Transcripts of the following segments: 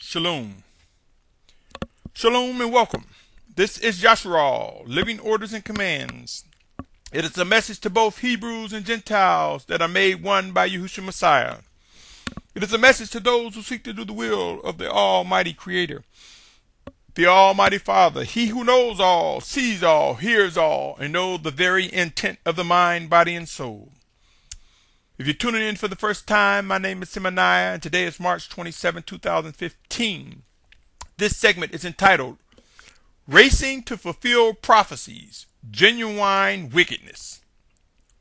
Shalom. Shalom and welcome. This is Yasharal, Living Orders and Commands. It is a message to both Hebrews and Gentiles that are made one by Yahushua Messiah. It is a message to those who seek to do the will of the Almighty Creator, the Almighty Father, He who knows all, sees all, hears all, and knows the very intent of the mind, body, and soul. If you're tuning in for the first time, my name is Symmanayah, and today is March 27, 2015. This segment is entitled, Racing to Fulfill Prophecies Genuine Wickedness.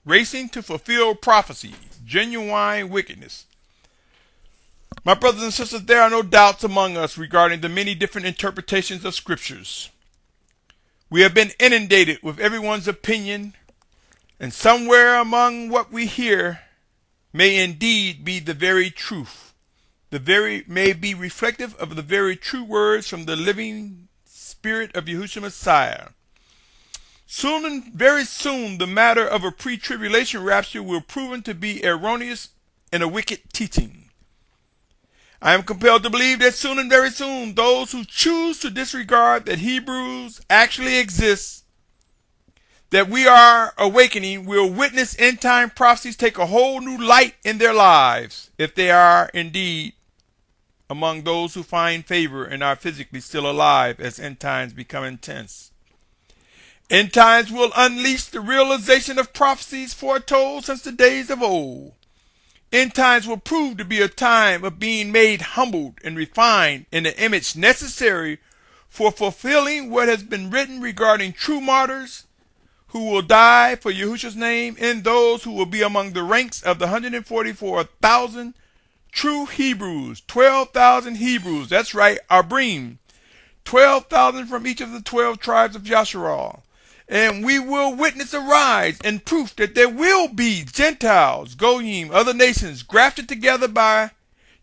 Racing to Fulfill Prophecies Genuine Wickedness. My brothers and sisters, there are no doubts among us regarding the many different interpretations of scriptures. We have been inundated with everyone's opinion, and somewhere among what we hear may indeed be the very truth. May be reflective of the very true words from the living Spirit of Yahushua Messiah. Very soon, the matter of a pre-tribulation rapture will prove to be erroneous and a wicked teaching. I am compelled to believe that soon and very soon, those who choose to disregard that Hebrews actually exists, that we are awakening, will witness end-time prophecies take a whole new light in their lives, if they are indeed among those who find favor and are physically still alive as end times become intense. End times will unleash the realization of prophecies foretold since the days of old. End times will prove to be a time of being made humbled and refined in the image necessary for fulfilling what has been written regarding true martyrs who will die for Yahushua's name, and those who will be among the ranks of the 144,000 true Hebrews, 12,000 Hebrews, that's right, Abrim, 12,000 from each of the 12 tribes of Yasharal. And we will witness a rise and proof that there will be Gentiles, Goyim, other nations, grafted together by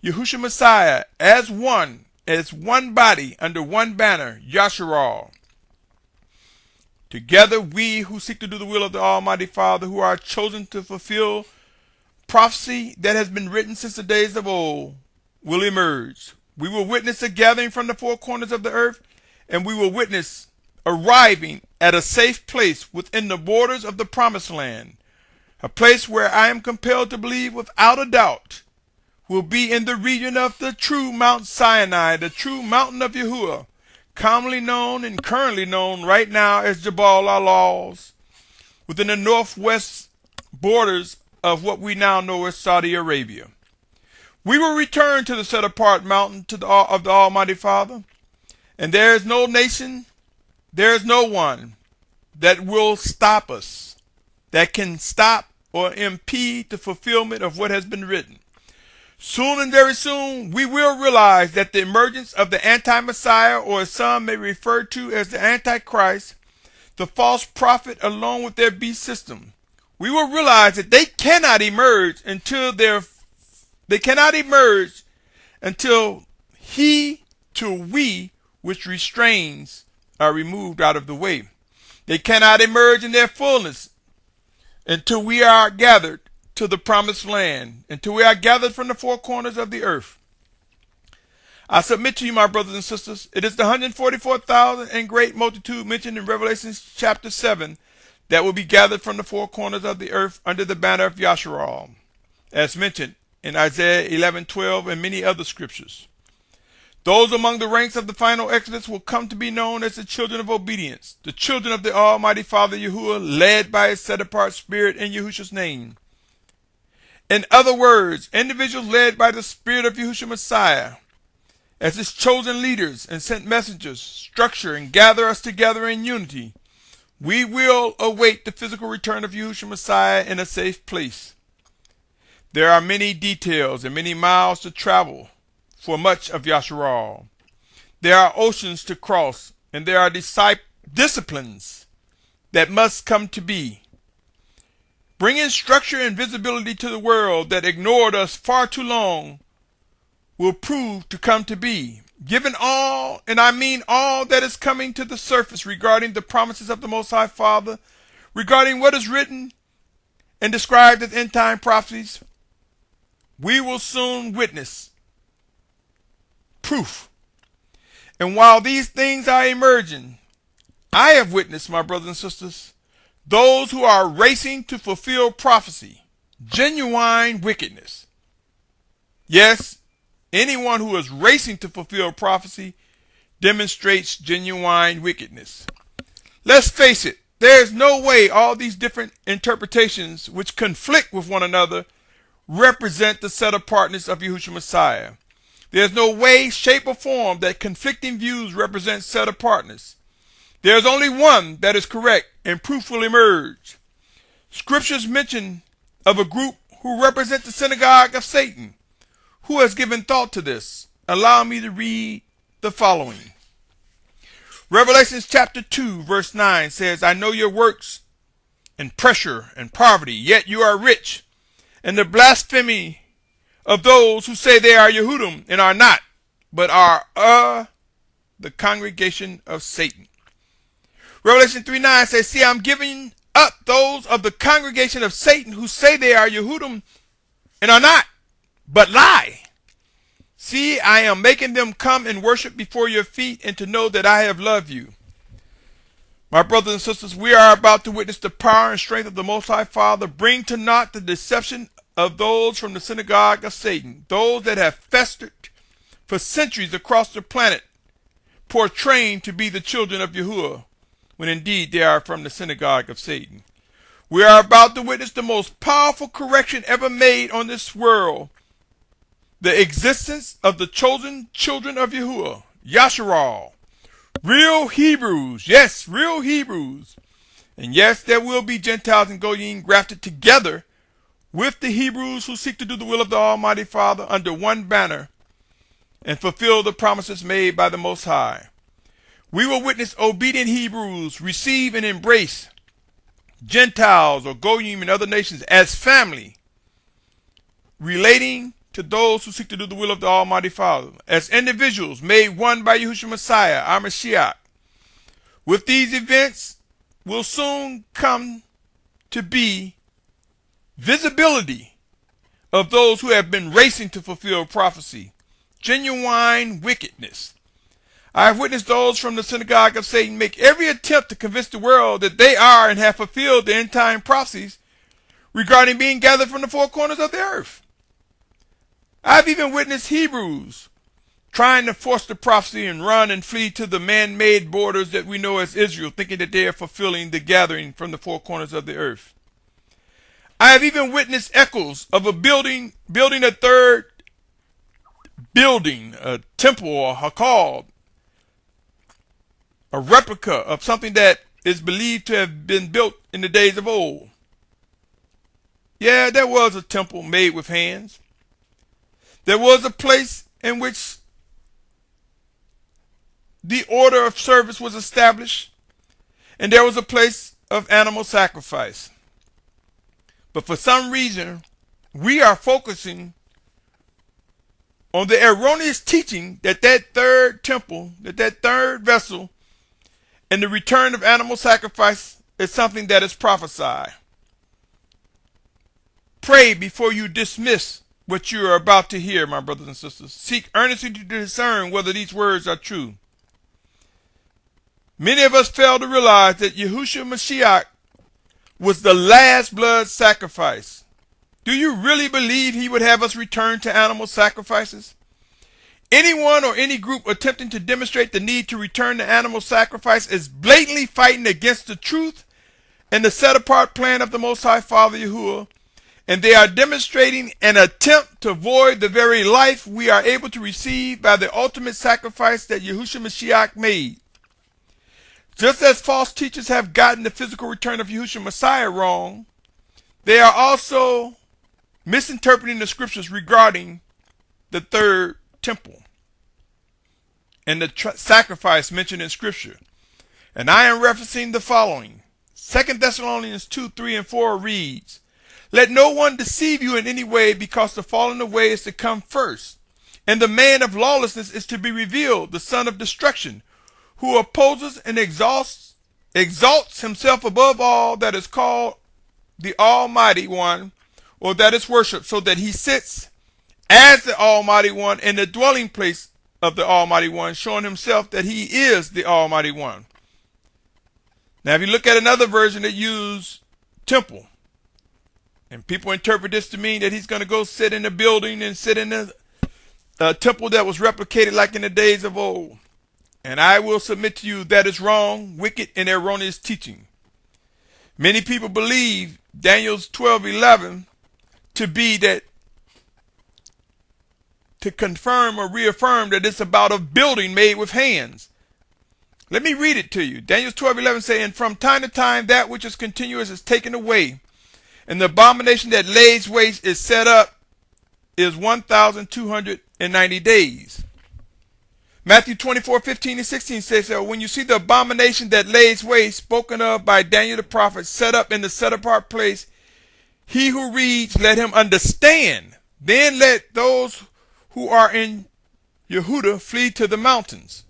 Yahushua Messiah as one body, under one banner, Yasharal. Together, we who seek to do the will of the Almighty Father, who are chosen to fulfill prophecy that has been written since the days of old, will emerge. We will witness a gathering from the four corners of the earth, and we will witness arriving at a safe place within the borders of the promised land, a place where I am compelled to believe without a doubt will be in the region of the true Mount Sinai, the true mountain of Yahuwah, commonly known and currently known right now as Jabal al-Lawz, within the northwest borders of what we now know as Saudi Arabia. We will return to the set-apart mountain of the Almighty Father, and there is no nation, there is no one that will stop us, that can stop or impede the fulfillment of what has been written. Soon and very soon, we will realize that the emergence of the anti-Messiah, or as some may refer to as the Antichrist, the false prophet along with their beast system, we will realize that they cannot emerge until we which restrains are removed out of the way. They cannot emerge in their fullness until we are gathered to the promised land, until we are gathered from the four corners of the earth. I submit to you, my brothers and sisters, it is the 144,000 and great multitude mentioned in Revelation chapter 7 that will be gathered from the four corners of the earth under the banner of Yasharal, as mentioned in Isaiah 11:12 and many other scriptures. Those among the ranks of the final Exodus will come to be known as the children of obedience, the children of the Almighty Father Yahuwah, led by His set-apart Spirit in Yahushua's name. In other words, individuals led by the Spirit of Yahushua Messiah, as His chosen leaders and sent messengers, structure and gather us together in unity. We will await the physical return of Yahushua Messiah in a safe place. There are many details and many miles to travel for much of Yasharal. There are oceans to cross, and there are disciplines that must come to be. Bringing structure and visibility to the world that ignored us far too long will prove to come to be. Given all, and I mean all, that is coming to the surface regarding the promises of the Most High Father, regarding what is written and described as end-time prophecies, we will soon witness proof. And while these things are emerging, I have witnessed, my brothers and sisters, those who are racing to fulfill prophecy, genuine wickedness. Yes, anyone who is racing to fulfill prophecy demonstrates genuine wickedness. Let's face it, there is no way all these different interpretations which conflict with one another represent the set apartness of Yahushua Messiah. There's no way, shape, or form that conflicting views represent set apartness. There's only one that is correct, and proof will emerge. Scriptures mention of a group who represent the synagogue of Satan. Who has given thought to this? Allow me to read the following. Revelations chapter 2 verse 9 says, I know your works and pressure and poverty, yet you are rich, and the blasphemy of those who say they are Yehudim and are not, but are the congregation of Satan. Revelation 3:9 says, see, I'm giving up those of the congregation of Satan who say they are Yehudim and are not, but lie. See, I am making them come and worship before your feet and to know that I have loved you. My brothers and sisters, we are about to witness the power and strength of the Most High Father bring to naught the deception of those from the synagogue of Satan, those that have festered for centuries across the planet, portraying to be the children of Yahuwah, when indeed they are from the synagogue of Satan. We are about to witness the most powerful correction ever made on this world, the existence of the chosen children of Yahuwah, Yasharal, real Hebrews, yes, real Hebrews. And yes, there will be Gentiles and Goyim grafted together with the Hebrews who seek to do the will of the Almighty Father under one banner and fulfill the promises made by the Most High. We will witness obedient Hebrews receive and embrace Gentiles or Goyim and other nations as family, relating to those who seek to do the will of the Almighty Father, as individuals made one by Yahushua Messiah, our Mashiach. With these events will soon come to be visibility of those who have been racing to fulfill prophecy, genuine wickedness. I have witnessed those from the synagogue of Satan make every attempt to convince the world that they are and have fulfilled the end time prophecies regarding being gathered from the four corners of the earth. I've even witnessed Hebrews trying to force the prophecy and run and flee to the man-made borders that we know as Israel, thinking that they are fulfilling the gathering from the four corners of the earth. I have even witnessed echoes of a building a third building, a temple or hakal, a replica of something that is believed to have been built in the days of old. Yeah, there was a temple made with hands. There was a place in which the order of service was established, and there was a place of animal sacrifice. But for some reason, we are focusing on the erroneous teaching that that third temple, that third vessel, and the return of animal sacrifice is something that is prophesied. Pray before you dismiss what you are about to hear, my brothers and sisters. Seek earnestly to discern whether these words are true. Many of us fail to realize that Yahushua Mashiach was the last blood sacrifice. Do you really believe he would have us return to animal sacrifices? Anyone or any group attempting to demonstrate the need to return to animal sacrifice is blatantly fighting against the truth and the set-apart plan of the Most High Father Yahuwah, and they are demonstrating an attempt to void the very life we are able to receive by the ultimate sacrifice that Yahushua Mashiach made. Just as false teachers have gotten the physical return of Yahushua Messiah wrong, they are also misinterpreting the scriptures regarding the third temple and the sacrifice mentioned in scripture. And I am referencing the following. 2 Thessalonians 2, 3, and 4 reads, let no one deceive you in any way, because the falling away is to come first, and the man of lawlessness is to be revealed, the son of destruction, who opposes and exalts himself above all that is called the Almighty One, or that is worshipped, so that he sits as the Almighty One in the dwelling place of the Almighty One, showing himself that he is the Almighty One. Now, if you look at another version that uses temple, and people interpret this to mean that he's going to go sit in a building and sit in a temple that was replicated like in the days of old. And I will submit to you that is wrong, wicked, and erroneous teaching. Many people believe Daniel's 12:11 to be that, to confirm or reaffirm that it's about a building made with hands. Let me read it to you. Daniel 12:11 says, and from time to time that which is continuous is taken away, and the abomination that lays waste is set up is 1,290 days. Matthew 24:15-16 says that when you see the abomination that lays waste spoken of by Daniel the prophet set up in the set apart place, he who reads, let him understand. Then let those who are in Yehuda flee to the mountains.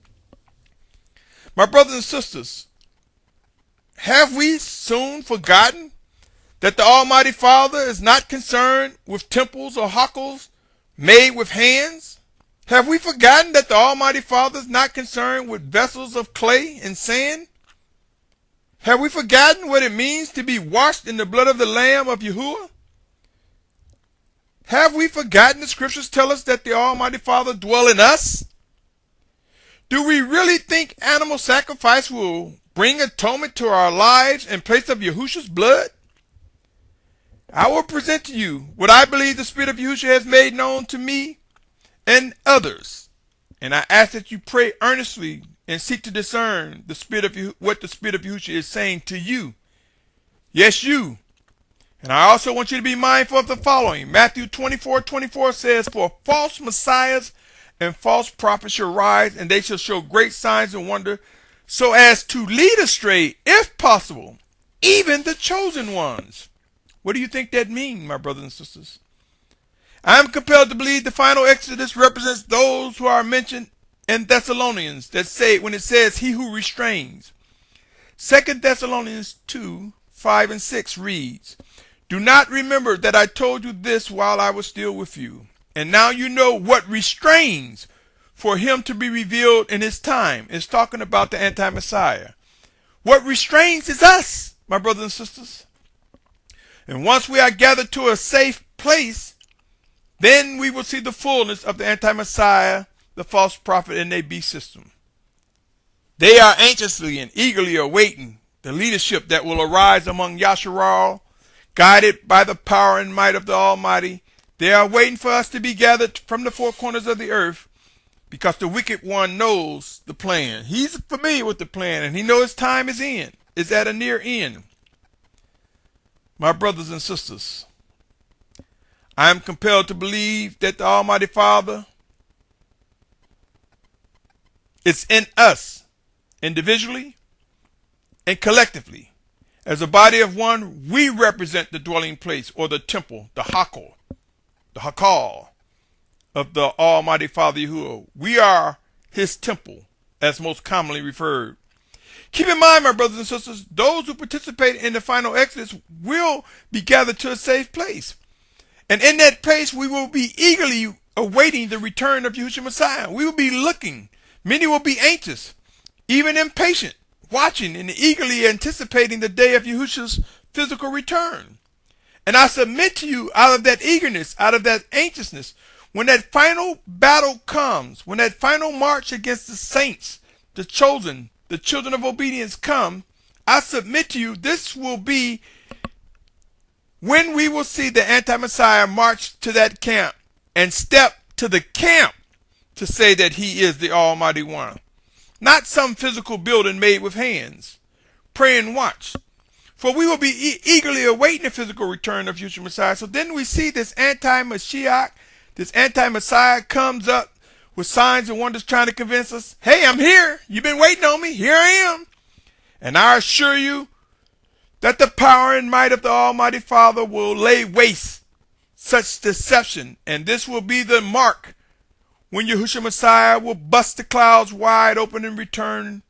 My brothers and sisters, have we soon forgotten that the Almighty Father is not concerned with temples or hackles made with hands? Have we forgotten that the Almighty Father is not concerned with vessels of clay and sand? Have we forgotten what it means to be washed in the blood of the Lamb of Yahuwah? Have we forgotten the scriptures tell us that the Almighty Father dwells in us? Do we really think animal sacrifice will bring atonement to our lives in place of Yahushua's blood? I will present to you what I believe the Spirit of Yahushua has made known to me and others. And I ask that you pray earnestly and seek to discern what the Spirit of Yahushua is saying to you. Yes, you. And I also want you to be mindful of the following. Matthew 24:24 says, for false messiahs and false prophets shall rise, and they shall show great signs and wonder, so as to lead astray, if possible, even the chosen ones. What do you think that means, my brothers and sisters? I am compelled to believe the final Exodus represents those who are mentioned in Thessalonians that say, when it says, he who restrains. 2 Thessalonians 2:5-6 reads, do not remember that I told you this while I was still with you. And now you know what restrains for him to be revealed in his time. It's talking about the anti-Messiah. What restrains is us, my brothers and sisters. And once we are gathered to a safe place, then we will see the fullness of the anti-Messiah, the false prophet, and their beast system. They are anxiously and eagerly awaiting the leadership that will arise among Yasharal, guided by the power and might of the Almighty. They are waiting for us to be gathered from the four corners of the earth, because the wicked one knows the plan. He's familiar with the plan, and he knows his time is at a near end. My brothers and sisters, I am compelled to believe that the Almighty Father is in us, individually and collectively. As a body of one, we represent the dwelling place, or the temple, the hakal of the Almighty Father Yahuwah. We are his temple, as most commonly referred. Keep in mind, my brothers and sisters, those who participate in the final Exodus will be gathered to a safe place. And in that place, we will be eagerly awaiting the return of Yahushua Messiah. We will be looking. Many will be anxious, even impatient, watching and eagerly anticipating the day of Yahushua's physical return. And I submit to you, out of that eagerness, out of that anxiousness, when that final battle comes, when that final march against the saints, the chosen, the children of obedience come, I submit to you, this will be when we will see the anti-Messiah march to that camp and step to the camp to say that he is the Almighty One. Not some physical building made with hands. Pray and watch. For we will be eagerly awaiting the physical return of Yahusha Messiah. So then we see this anti-Mashiach, this anti-Messiah comes up with signs and wonders trying to convince us, hey, I'm here. You've been waiting on me. Here I am. And I assure you that the power and might of the Almighty Father will lay waste such deception. And this will be the mark when Yahushua Messiah will bust the clouds wide open and return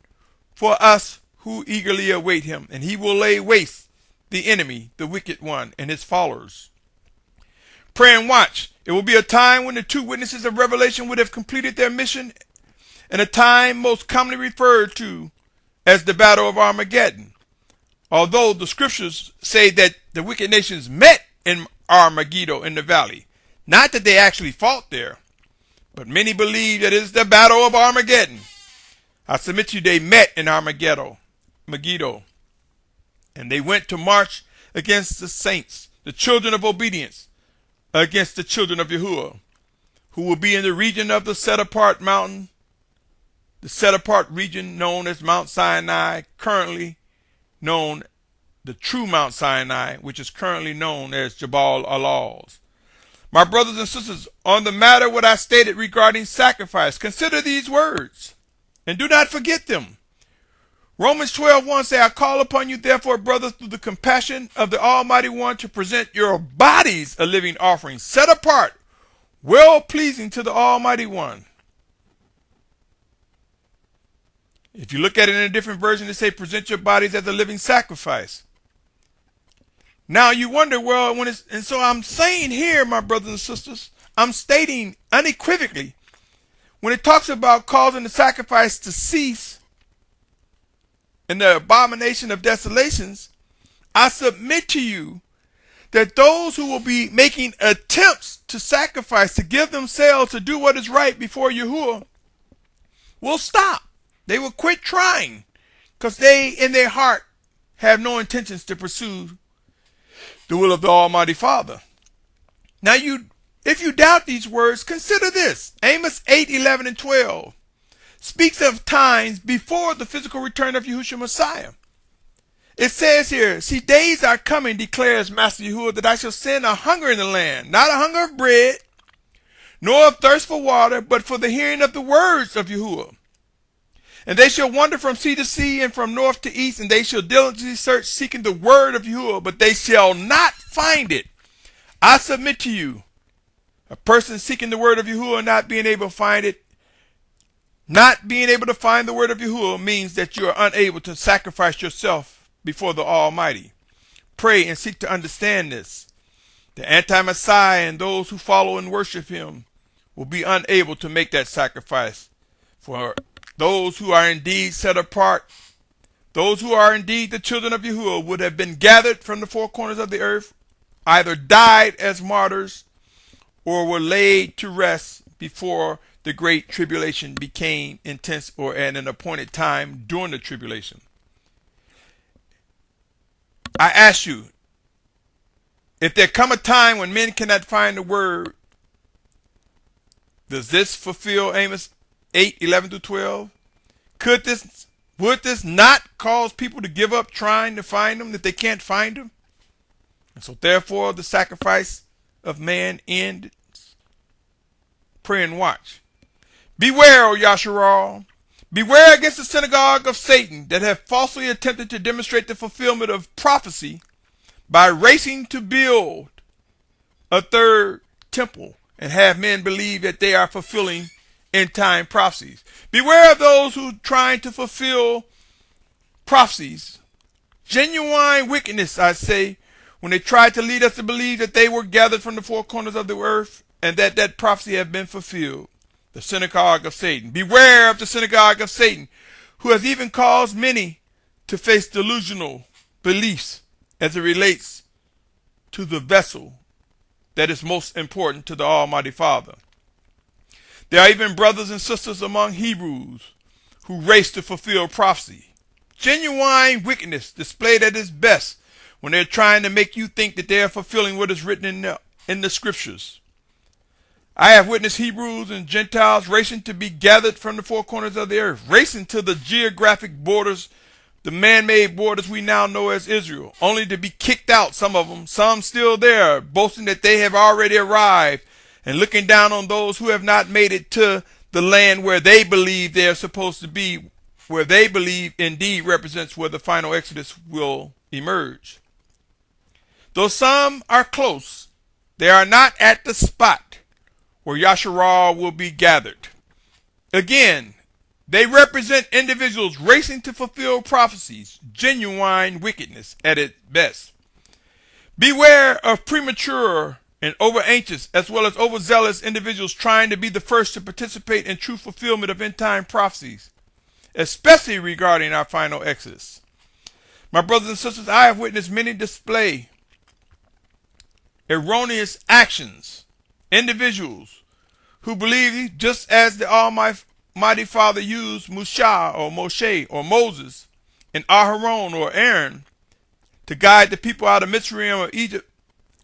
for us who eagerly await him. And he will lay waste the enemy, the wicked one, and his followers. Pray and watch. It will be a time when the two witnesses of Revelation would have completed their mission in a time most commonly referred to as the Battle of Armageddon. Although the scriptures say that the wicked nations met in Armageddon in the valley, not that they actually fought there, but many believe that it is the Battle of Armageddon. I submit to you, they met in Armageddon, and they went to march against the saints, the children of obedience, against the children of Yahuwah, who will be in the region of the set-apart mountain, the set-apart region known as Mount Sinai, currently known the true Mount Sinai, which is currently known as Jabal Alaz. My brothers and sisters, on the matter what I stated regarding sacrifice, consider these words, and do not forget them. Romans 12:1 say, I call upon you, therefore, brothers, through the compassion of the Almighty One, to present your bodies a living offering, set apart, well-pleasing to the Almighty One. If you look at it in a different version, it say, present your bodies as a living sacrifice. Now you wonder, well, and so I'm saying here, my brothers and sisters, I'm stating unequivocally, when it talks about causing the sacrifice to cease and the abomination of desolations, I submit to you that those who will be making attempts to sacrifice, to give themselves to do what is right before Yahuwah, will stop. They will quit trying because they, in their heart, have no intentions to pursue the will of the Almighty Father. Now, if you doubt these words, consider this. Amos 8:11 and 12 speaks of times before the physical return of Yahushua Messiah. It says here, see, days are coming, declares Master Yahuwah, that I shall send a hunger in the land, not a hunger of bread, nor of thirst for water, but for the hearing of the words of Yahuwah. And they shall wander from sea to sea and from north to east, and they shall diligently search, seeking the word of Yahuwah, but they shall not find it. I submit to you, a person seeking the word of Yahuwah not being able to find it, not being able to find the word of Yahuwah means that you are unable to sacrifice yourself before the Almighty. Pray and seek to understand this. The anti-Messiah and those who follow and worship him will be unable to make that sacrifice. For those who are indeed set apart, those who are indeed the children of Yahuwah, would have been gathered from the four corners of the earth, either died as martyrs or were laid to rest before the great tribulation became intense, or at an appointed time during the tribulation. I ask you, if there come a time when men cannot find the word, does this fulfill Amos 8:11 through 12? Would this not cause people to give up trying to find them, that they can't find them? And so therefore the sacrifice of man ends. Pray and watch. Beware, O Yasharal. Beware against the synagogue of Satan that have falsely attempted to demonstrate the fulfillment of prophecy by racing to build a third temple and have men believe that they are fulfilling end-time prophecies. Beware of those who are trying to fulfill prophecies. Genuine wickedness, I say, when they tried to lead us to believe that they were gathered from the four corners of the earth and that prophecy had been fulfilled. The synagogue of Satan. Beware of the synagogue of Satan, who has even caused many to face delusional beliefs as it relates to the vessel that is most important to the Almighty Father. There are even brothers and sisters among Hebrews who race to fulfill prophecy. Genuine wickedness displayed at its best when they're trying to make you think that they are fulfilling what is written in the scriptures. I have witnessed Hebrews and Gentiles racing to be gathered from the four corners of the earth, racing to the geographic borders, the man-made borders we now know as Israel, only to be kicked out, some of them, some still there, boasting that they have already arrived, and looking down on those who have not made it to the land where they believe they are supposed to be, where they believe indeed represents where the final Exodus will emerge. Though some are close, they are not at the spot where Yasharal will be gathered. Again, they represent individuals racing to fulfill prophecies, genuine wickedness at its best. Beware of premature and over-anxious as well as overzealous individuals trying to be the first to participate in true fulfillment of end-time prophecies, especially regarding our final exodus. My brothers and sisters, I have witnessed many display erroneous actions, individuals who believe just as the Almighty Father used Musa or Moshe or Moses and Aharon or Aaron to guide the people out of Mitzrayim or Egypt.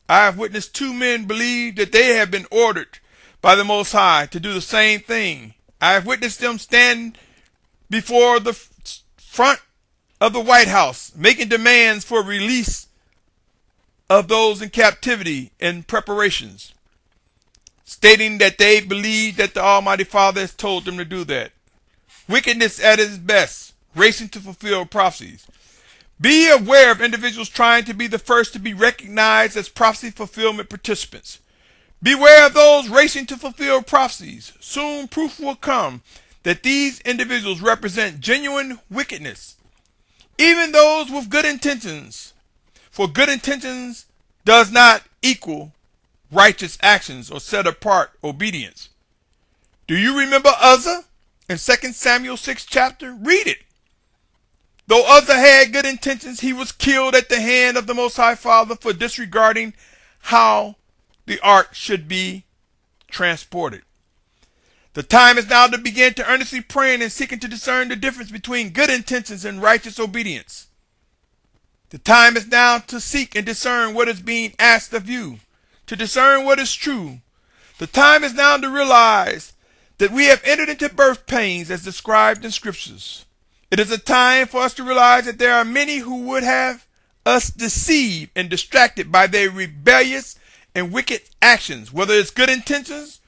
I have witnessed two men believe that they have been ordered by the Most High to do the same thing. I have witnessed them stand before the front of the White House making demands for release of those in captivity and preparations, stating that they believe that the Almighty Father has told them to do that. Wickedness at its best, racing to fulfill prophecies. Be aware of individuals trying to be the first to be recognized as prophecy fulfillment participants. Beware of those racing to fulfill prophecies. Soon proof will come that these individuals represent genuine wickedness, even those with good intentions. For good intentions does not equal righteous actions or set apart obedience. Do you remember Uzzah in 2 Samuel 6 chapter? Read it. Though Uzzah had good intentions, he was killed at the hand of the Most High Father for disregarding how the ark should be transported. The time is now to begin to earnestly praying and seeking to discern the difference between good intentions and righteous obedience. The time is now to seek and discern what is being asked of you, to discern what is true. The time is now to realize that we have entered into birth pains as described in scriptures. It is a time for us to realize that there are many who would have us deceived and distracted by their rebellious and wicked actions, whether it's good intentions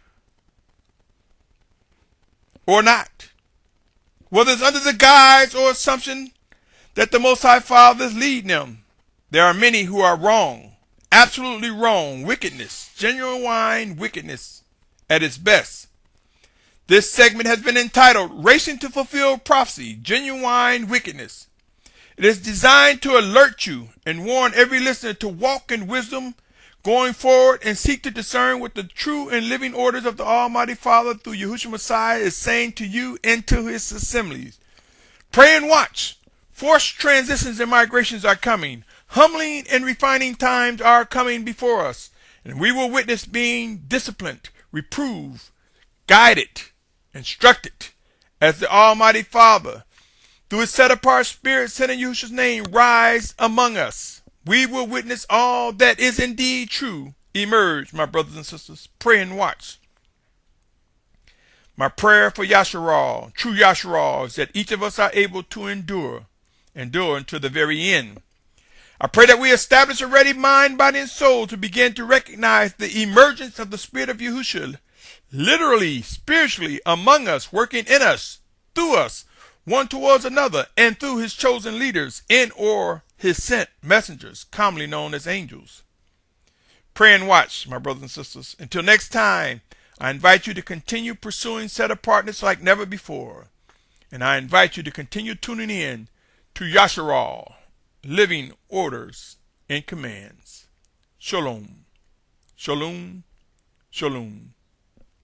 or not, whether it's under the guise or assumption that the Most High Father is leading them. There are many who are wrong, absolutely wrong, wickedness, genuine wickedness at its best. This segment has been entitled Racing to Fulfill Prophecy, Genuine Wickedness. It is designed to alert you and warn every listener to walk in wisdom going forward and seek to discern what the true and living orders of the Almighty Father through Yahushua Messiah is saying to you and to his assemblies. Pray and watch. Forced transitions and migrations are coming. Humbling and refining times are coming before us, and we will witness being disciplined, reproved, guided, instructed as the Almighty Father, through his set-apart spirit, sent in Yahushua's name, rise among us. We will witness all that is indeed true emerge, my brothers and sisters. Pray and watch. My prayer for Yasharal, true Yasharal, is that each of us are able to endure until the very end. I pray that we establish a ready mind, body, and soul to begin to recognize the emergence of the Spirit of Yahushua, literally, spiritually, among us, working in us, through us, one towards another, and through his chosen leaders, in or his sent messengers, commonly known as angels. Pray and watch, my brothers and sisters. Until next time, I invite you to continue pursuing set-apartness like never before. And I invite you to continue tuning in to Yasharal, living orders and commands. Shalom. Shalom. Shalom.